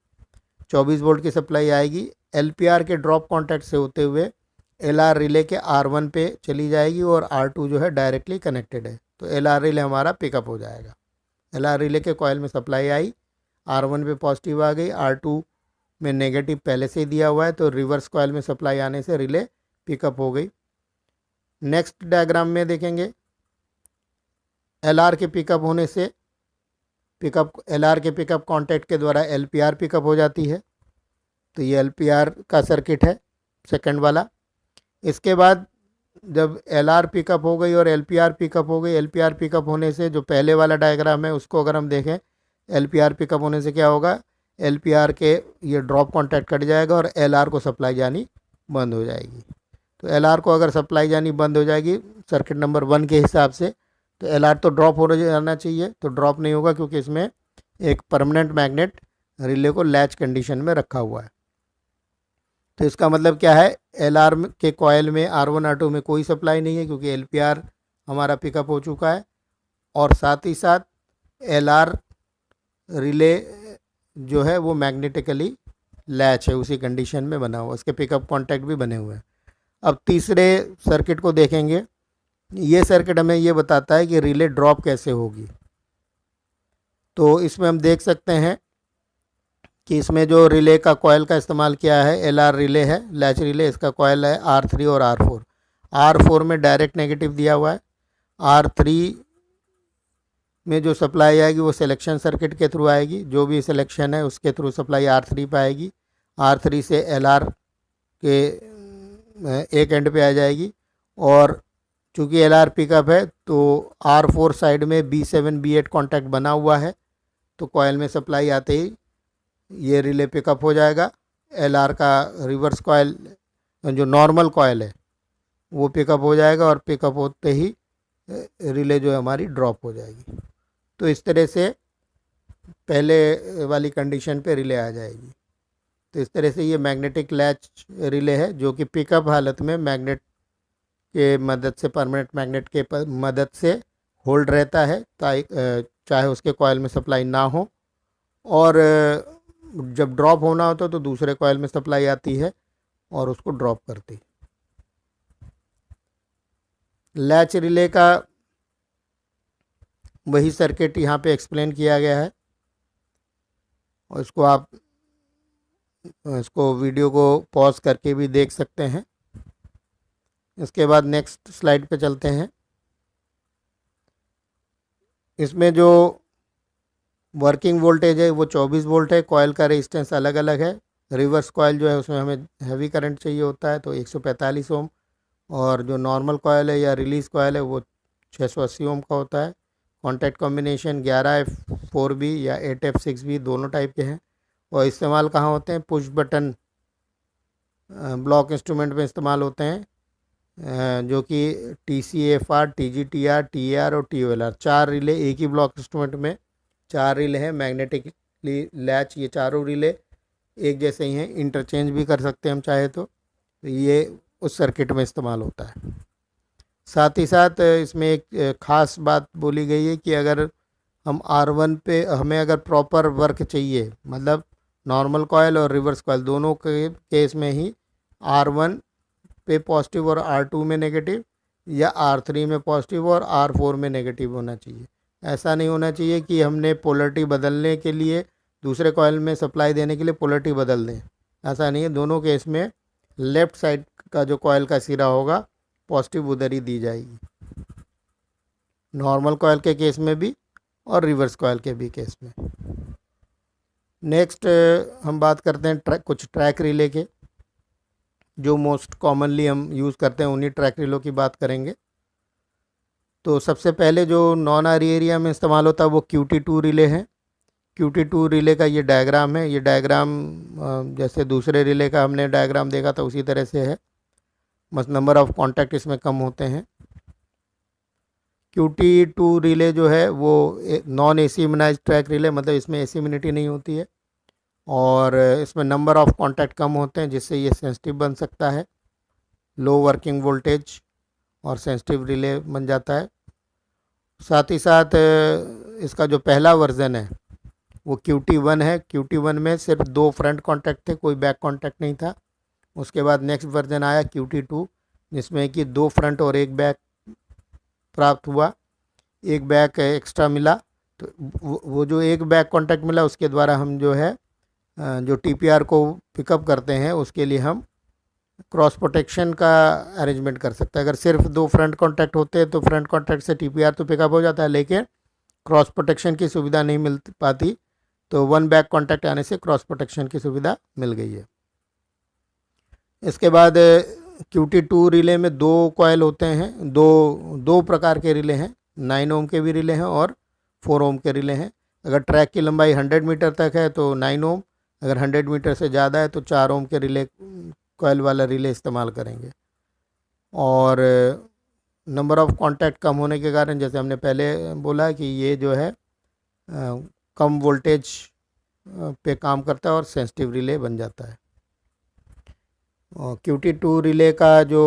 24 वोल्ट की सप्लाई आएगी। LPR के ड्रॉप कॉन्टैक्ट से होते हुए LR रिले के R1 पे चली जाएगी और R2 जो है डायरेक्टली कनेक्टेड है, तो LR रिले हमारा पिकअप हो जाएगा। LR रिले के कॉयल में सप्लाई आई, R1 पे पॉजिटिव आ गई, R2 में नेगेटिव पहले से ही दिया हुआ है, तो रिवर्स कॉयल में सप्लाई आने से रिले पिकअप हो गई। नेक्स्ट डायग्राम में देखेंगे, LR के पिकअप होने से LR के पिकअप कॉन्टैक्ट के द्वारा LPR पिकअप हो जाती है। तो ये LPR का सर्किट है सेकंड वाला। इसके बाद जब LR पिकअप हो गई और LPR पिकअप हो गई, LPR पिकअप होने से जो पहले वाला डायग्राम है उसको अगर हम देखें, LPR पिकअप होने से क्या होगा, LPR के ये ड्रॉप कॉन्टैक्ट कट जाएगा और LR को सप्लाई जानी बंद हो जाएगी। तो LR को अगर सप्लाई जानी बंद हो जाएगी सर्किट नंबर 1 के हिसाब से, तो LR तो ड्रॉप हो जाना चाहिए, तो ड्रॉप नहीं होगा क्योंकि इसमें एक परमानेंट मैग्नेट रिले को लैच कंडीशन में रखा हुआ है। तो इसका मतलब क्या है, LR के कॉयल में R1 R2 में कोई सप्लाई नहीं है क्योंकि LPR हमारा पिकअप हो चुका है, और साथ ही साथ LR रिले जो है वो मैग्नेटिकली लैच है, उसी कंडीशन में बना हुआ, उसके पिकअप कॉन्टैक्ट भी बने हुए हैं। अब तीसरे सर्किट को देखेंगे। ये सर्किट हमें ये बताता है कि रिले ड्रॉप कैसे होगी। तो इसमें हम देख सकते हैं कि इसमें जो रिले का कॉयल का इस्तेमाल किया है, LR रिले है, लैच रिले। इसका कॉयल है R3 और R4। R4 में डायरेक्ट नेगेटिव दिया हुआ है। R3 में जो सप्लाई आएगी वो सिलेक्शन सर्किट के थ्रू आएगी, जो भी सिलेक्शन है उसके थ्रू सप्लाई R3 पे आएगी। R3 से LR के एक एंड पे आ जाएगी, और चूँकि एल आर पिकअप है तो R4 साइड में B7 B8 कॉन्टैक्ट बना हुआ है, तो कॉयल में सप्लाई आते ही ये रिले पिकअप हो जाएगा। एल आर का रिवर्स कॉयल जो नॉर्मल कॉयल है वो पिकअप हो जाएगा और पिकअप होते ही रिले जो है हमारी ड्रॉप हो जाएगी। तो इस तरह से पहले वाली कंडीशन पे रिले आ जाएगी। तो इस तरह से ये मैग्नेटिक लैच रिले है जो कि पिकअप हालत में मैग्नेट के मदद से, परमानेंट मैग्नेट के मदद से होल्ड रहता है, चाहे उसके कॉयल में सप्लाई ना हो, और जब ड्रॉप होना होता है तो दूसरे कॉयल में सप्लाई आती है और उसको ड्रॉप करती है। लैच रिले का वही सर्किट यहाँ पे एक्सप्लेन किया गया है और इसको वीडियो को पॉज करके भी देख सकते हैं। इसके बाद नेक्स्ट स्लाइड पे चलते हैं। इसमें जो वर्किंग वोल्टेज है वो 24 वोल्ट है। कॉयल का रेजिस्टेंस अलग अलग है। रिवर्स कॉयल जो है उसमें हमें हैवी करंट चाहिए होता है तो 145 ओम, और जो नॉर्मल कॉयल है या रिलीज कॉयल है वो 680 ओम का होता है। कॉन्टैक्ट कॉम्बिनेशन 11F4B या 8F6B दोनों टाइप के हैं और इस्तेमाल कहाँ होते हैं? पुश बटन ब्लॉक इंस्ट्रूमेंट में इस्तेमाल होते हैं, जो कि TCFR, TGTR, TAR और TOLR, 4 रिले एक ही ब्लॉक इंस्ट्रूमेंट में 4 रिले हैं। मैग्नेटिकली लैच ये चारों रिले एक जैसे ही हैं, इंटरचेंज भी कर सकते हैं हम चाहे तो ये उस सर्किट में इस्तेमाल होता है। साथ ही साथ इसमें एक ख़ास बात बोली गई है कि अगर हम R1 पे हमें अगर प्रॉपर वर्क चाहिए, मतलब नॉर्मल कॉयल और रिवर्स कॉयल दोनों के केस में ही R1 पे पॉजिटिव और R2 में नेगेटिव, या R3 में पॉजिटिव और R4 में नेगेटिव होना चाहिए। ऐसा नहीं होना चाहिए कि हमने पोलरिटी बदलने के लिए दूसरे कॉयल में सप्लाई देने के लिए पोलरिटी बदल दें, ऐसा नहीं है। दोनों केस में लेफ़्ट साइड का जो कॉयल का सिरा होगा पॉजिटिव उधर ही दी जाएगी, नॉर्मल कॉयल के केस में भी और रिवर्स कॉयल के भी केस में। नेक्स्ट हम बात करते हैं कुछ ट्रैक रिले के, जो मोस्ट कॉमनली हम यूज़ करते हैं, उन्हीं ट्रैक रिलों की बात करेंगे। तो सबसे पहले जो नॉन आर एरिया में इस्तेमाल होता है वो QT2 रिले है। QT2 रिले का ये डायग्राम है। ये डायग्राम जैसे दूसरे रिले का हमने डायग्राम देखा था उसी तरह से है, बस नंबर ऑफ कॉन्टैक्ट इसमें कम होते हैं। QT2 रिले जो है वो non AC immunise track relay, मतलब इसमें AC इम्यूनिटी नहीं होती है और इसमें नंबर ऑफ कॉन्टैक्ट कम होते हैं, जिससे ये सेंसिटिव बन सकता है, लो वर्किंग वोल्टेज और सेंसिटिव रिले बन जाता है। साथ ही साथ इसका जो पहला वर्जन है वो QT1 है। QT1 में सिर्फ 2 फ्रंट कॉन्टैक्ट थे, कोई बैक कॉन्टैक्ट नहीं था। उसके बाद नेक्स्ट वर्जन आया QT2, जिसमें कि 2 फ्रंट और 1 बैक प्राप्त हुआ, 1 बैक एक्स्ट्रा मिला। तो वो जो 1 बैक कॉन्टैक्ट मिला उसके द्वारा हम जो है जो TPR को पिकअप करते हैं उसके लिए हम क्रॉस प्रोटेक्शन का अरेंजमेंट कर सकते हैं। अगर सिर्फ 2 फ्रंट कॉन्टैक्ट होते हैं तो फ्रंट कॉन्टैक्ट से TPR तो पिकअप हो जाता है, लेकिन क्रॉस प्रोटेक्शन की सुविधा नहीं मिल पाती, तो 1 बैक कॉन्टैक्ट आने से क्रॉस प्रोटेक्शन की सुविधा मिल गई है। इसके बाद QT2 रिले में 2 कॉयल होते हैं, दो प्रकार के रिले हैं, 9 ओम के भी रिले हैं और 4 ओम के रिले हैं। अगर ट्रैक की लंबाई 100 मीटर तक है तो 9 ओम, अगर 100 मीटर से ज़्यादा है तो 4 ओम के रिले कॉयल वाला रिले इस्तेमाल करेंगे। और नंबर ऑफ कॉन्टैक्ट कम होने के कारण, जैसे हमने पहले बोला कि ये जो है कम वोल्टेज पे काम करता है और सेंसिटिव रिले बन जाता है। QT2 रिले का जो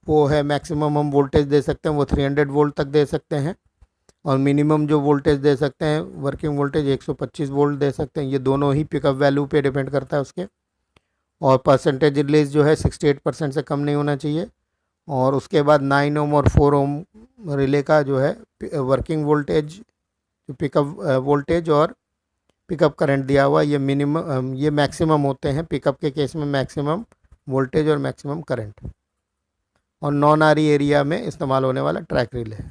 वो है मैक्सिमम हम वोल्टेज दे सकते हैं वो 300 वोल्ट तक दे सकते हैं, और मिनिमम जो वोल्टेज दे सकते हैं वर्किंग वोल्टेज 125 वोल्ट दे सकते हैं। ये दोनों ही पिकअप वैल्यू पे डिपेंड करता है उसके। और परसेंटेज रिलीज जो है 68% से कम नहीं होना चाहिए। और उसके बाद 9 ओम और 4 ओम रिले का जो है वर्किंग वोल्टेज, पिकअप वोल्टेज और पिकअप करंट दिया हुआ, ये मैक्सिमम होते हैं पिकअप के केस में, मैक्सिमम वोल्टेज और मैक्सिमम करंट। और नॉन आरी एरिया में इस्तेमाल होने वाला ट्रैक रिले है।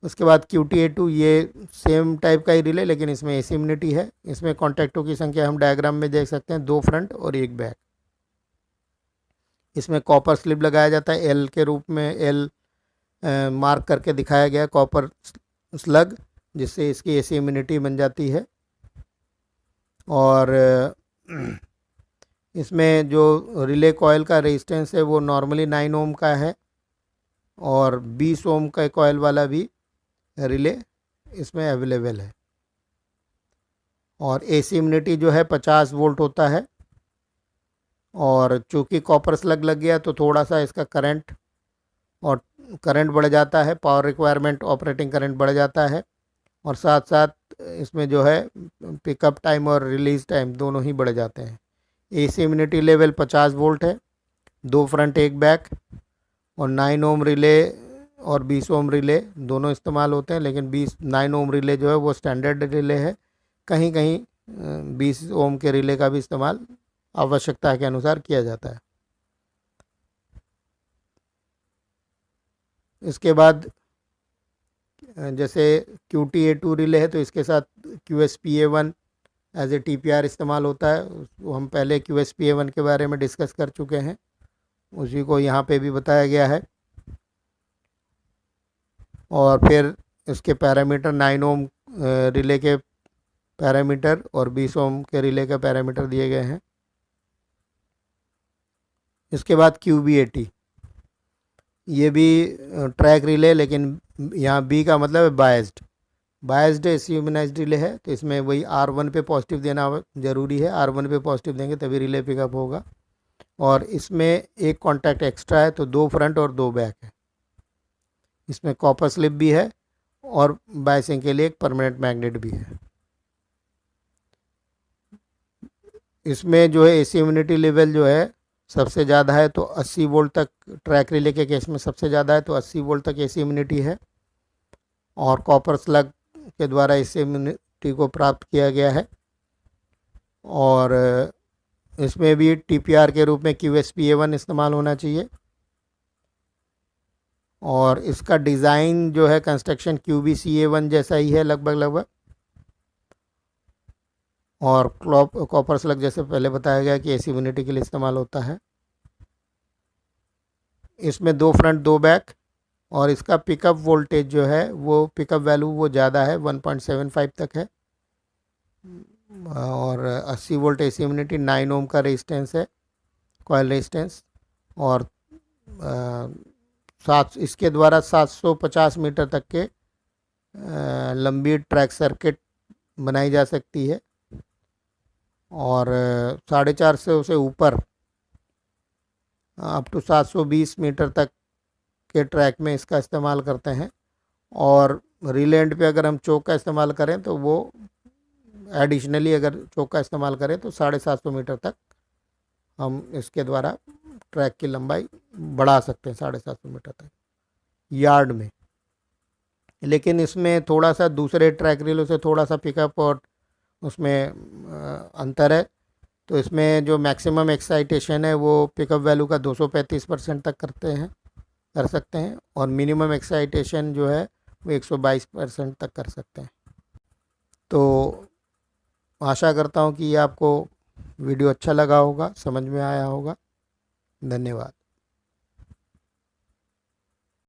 उसके बाद QTA2, ये सेम टाइप का ही रिले, लेकिन इसमें AC इम्यूनिटी है। इसमें कॉन्टैक्टों की संख्या हम डायग्राम में देख सकते हैं, 2 फ्रंट और 1 बैक। इसमें कॉपर स्लिप लगाया जाता है, एल के रूप में, एल मार्क करके दिखाया गया कॉपर स्लग, जिससे इसकी एसी इम्यूनिटी बन जाती है। और इसमें जो रिले कॉयल का रेजिस्टेंस है वो नॉर्मली 9 ओम का है, और 20 ओम का कॉयल वाला भी रिले इसमें अवेलेबल है। और एसी इम्यूनिटी जो है 50 वोल्ट होता है। और चूँकि कॉपर स्लग लग गया तो थोड़ा सा इसका करंट बढ़ जाता है, पावर रिक्वायरमेंट, ऑपरेटिंग करंट बढ़ जाता है, और साथ साथ इसमें जो है पिकअप टाइम और रिलीज टाइम दोनों ही बढ़ जाते हैं। एसी इम्यूनिटी लेवल 50 वोल्ट है, 2 फ्रंट 1 बैक, और 9 ओम रिले और 20 ओम रिले दोनों इस्तेमाल होते हैं, लेकिन 9 ओम रिले जो है वो स्टैंडर्ड रिले है। कहीं कहीं 20 ओम के रिले का भी इस्तेमाल आवश्यकता के अनुसार किया जाता है। इसके बाद जैसे QTA2 रिले है तो इसके साथ QSPA1 एज ए TPR इस्तेमाल होता है। हम पहले QSPA1 के बारे में डिस्कस कर चुके हैं, उसी को यहाँ पे भी बताया गया है। और फिर इसके पैरामीटर 9 ओम रिले के पैरामीटर और 20 ओम के रिले के पैरामीटर दिए गए हैं। इसके बाद QB80, ये भी ट्रैक रिले, लेकिन यहाँ B का मतलब है बायस्ड एसी इम्यूनाइज्ड रिले है, तो इसमें वही R1 पे पॉजिटिव देना ज़रूरी है। R1 पे पॉजिटिव देंगे तभी रिले पिकअप होगा। और इसमें एक कॉन्टैक्ट एक्स्ट्रा है, तो 2 फ्रंट और 2 बैक है। इसमें कॉपर स्लिप भी है, और बायसिंग के लिए एक परमानेंट मैग्नेट भी है। इसमें जो है एसी इम्यूनिटी लेवल जो है सबसे ज़्यादा है तो 80 वोल्ट तक, ट्रैक रिले के केस में सबसे ज़्यादा है तो 80 वोल्ट तक एसी इम्यूनिटी है, और कॉपर स्लग के द्वारा एसी इम्यूनिटी को प्राप्त किया गया है। और इसमें भी TPR के रूप में QSPA1 इस्तेमाल होना चाहिए। और इसका डिज़ाइन जो है कंस्ट्रक्शन QBCA1 जैसा ही है लगभग। और कॉपर स्लग जैसे पहले बताया गया कि एसी इम्यूनिटी के लिए इस्तेमाल होता है। इसमें 2 फ्रंट 2 बैक, और इसका पिकअप वोल्टेज जो है वो पिकअप वैल्यू वो ज़्यादा है, 1.75 तक है। और 80 वोल्ट एसी इम्यूनिटी, 9 ओम का रेजिस्टेंस है, कॉयल रेजिस्टेंस। और इसके द्वारा 750 मीटर तक के लंबी ट्रैक सर्किट बनाई जा सकती है। और 450 से ऊपर अप टू 720 मीटर तक के ट्रैक में इसका इस्तेमाल करते हैं। और रिले एंड पे अगर हम चोक का इस्तेमाल करें तो वो एडिशनली अगर चोक का इस्तेमाल करें तो 750 मीटर तक हम इसके द्वारा ट्रैक की लंबाई बढ़ा सकते हैं, 750 मीटर तक यार्ड में। लेकिन इसमें थोड़ा सा दूसरे ट्रैक रिलों से थोड़ा सा पिकअप और उसमें अंतर है। तो इसमें जो मैक्सिमम एक्साइटेशन है वो पिकअप वैल्यू का 235% तक कर सकते हैं, और मिनिमम एक्साइटेशन जो है वो 122% तक कर सकते हैं। तो आशा करता हूँ कि ये आपको वीडियो अच्छा लगा होगा, समझ में आया होगा। धन्यवाद।